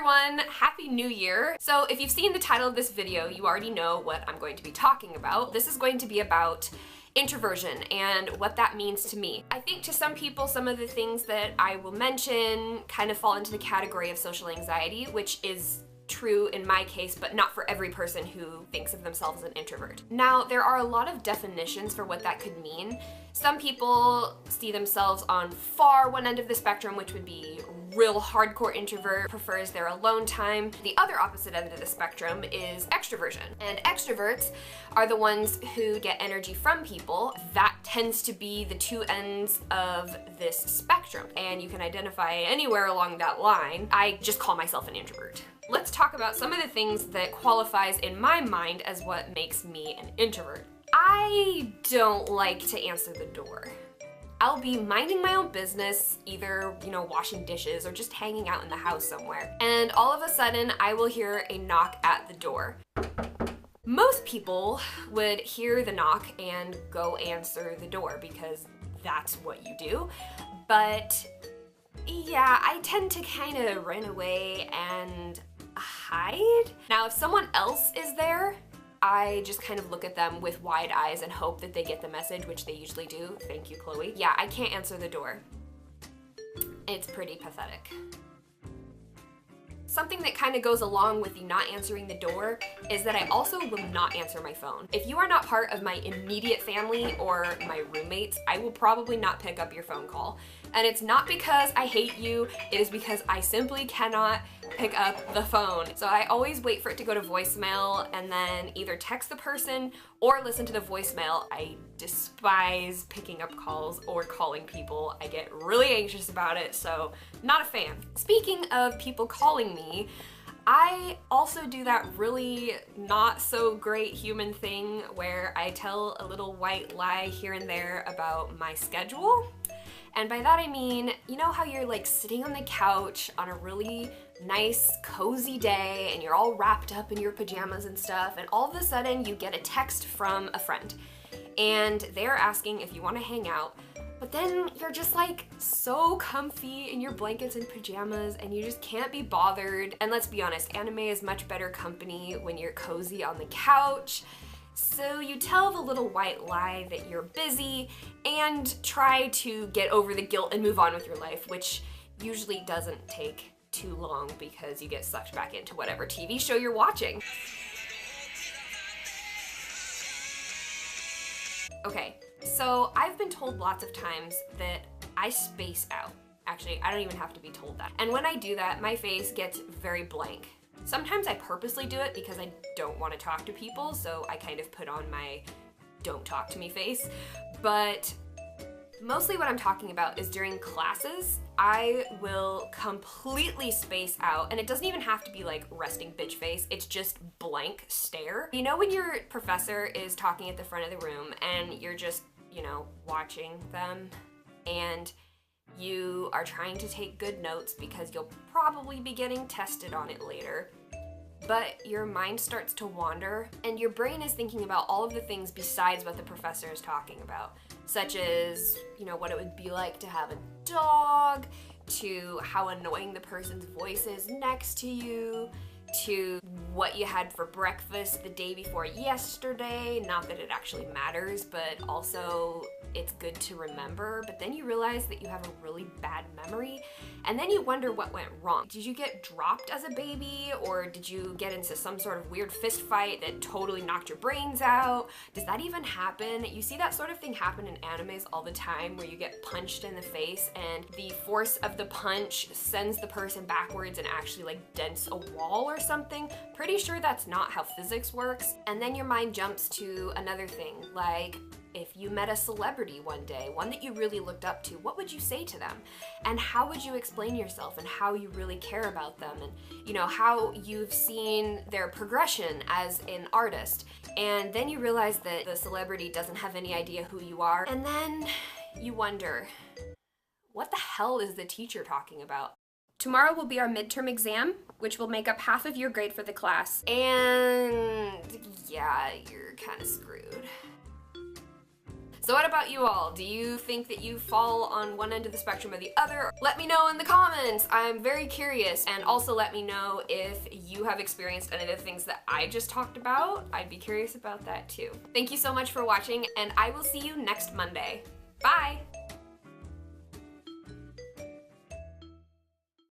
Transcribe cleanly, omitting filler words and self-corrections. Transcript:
everyone, Happy New Year. So if you've seen the title of this video, you already know what I'm going to be talking about. This is going to be about introversion and what that means to me. I think to some people, some of the things that I will mention kind of fall into the category of social anxiety, which is true in my case, but not for every person who thinks of themselves as an introvert. Now, there are a lot of definitions for what that could mean. Some people see themselves on far one end of the spectrum, which would be real hardcore introvert, prefers their alone time. The other opposite end of the spectrum is extroversion. And extroverts are the ones who get energy from people. That tends to be the two ends of this spectrum. And you can identify anywhere along that line. I just call myself an introvert. Let's talk about some of the things that qualifies in my mind as what makes me an introvert. I don't like to answer the door. I'll be minding my own business, either, washing dishes or just hanging out in the house somewhere. And all of a sudden, I will hear a knock at the door. Most people would hear the knock and go answer the door because that's what you do. But yeah, I tend to kind of run away and hide. Now, if someone else is there, I just kind of look at them with wide eyes and hope that they get the message, which they usually do. Thank you, Chloe. Yeah, I can't answer the door. It's pretty pathetic. Something that kind of goes along with the not answering the door is that I also will not answer my phone. If you are not part of my immediate family or my roommates, I will probably not pick up your phone call. And it's not because I hate you, it is because I simply cannot pick up the phone. So I always wait for it to go to voicemail and then either text the person or listen to the voicemail. I despise picking up calls or calling people. I get really anxious about it, so not a fan. Speaking of people calling me, I also do that really not so great human thing where I tell a little white lie here and there about my schedule. And by that I mean, you know how you're like sitting on the couch on a really nice, cozy day and you're all wrapped up in your pajamas and stuff, and all of a sudden you get a text from a friend and they're asking if you want to hang out, but then you're just like so comfy in your blankets and pajamas and you just can't be bothered. And let's be honest, anime is much better company when you're cozy on the couch. So you tell the little white lie that you're busy and try to get over the guilt and move on with your life, which usually doesn't take too long because you get sucked back into whatever TV show you're watching. Okay, so I've been told lots of times that I space out. Actually, I don't even have to be told that. And when I do that, my face gets very blank. Sometimes I purposely do it because I don't want to talk to people, so I kind of put on my don't talk to me face. But mostly what I'm talking about is during classes, I will completely space out, and it doesn't even have to be like resting bitch face, it's just blank stare. You know when your professor is talking at the front of the room and you're just, watching them and you are trying to take good notes because you'll probably be getting tested on it later, but your mind starts to wander and your brain is thinking about all of the things besides what the professor is talking about, such as, what it would be like to have a dog, to how annoying the person's voice is next to you, to what you had for breakfast the day before yesterday. Not that it actually matters, but also it's good to remember. But then you realize that you have a really bad memory, and then you wonder what went wrong. Did you get dropped as a baby, or did you get into some sort of weird fist fight that totally knocked your brains out? Does that even happen? You see that sort of thing happen in animes all the time, where you get punched in the face and the force of the punch sends the person backwards and actually like dents a wall or something. Pretty sure that's not how physics works. And then your mind jumps to another thing, like if you met a celebrity one day, one that you really looked up to, what would you say to them? And how would you explain yourself and how you really care about them, and how you've seen their progression as an artist? And then you realize that the celebrity doesn't have any idea who you are, and then you wonder, what the hell is the teacher talking about? Tomorrow will be our midterm exam, which will make up half of your grade for the class. And yeah, you're kind of screwed. So what about you all? Do you think that you fall on one end of the spectrum or the other? Let me know in the comments. I'm very curious. And also let me know if you have experienced any of the things that I just talked about. I'd be curious about that too. Thank you so much for watching, and I will see you next Monday. Bye!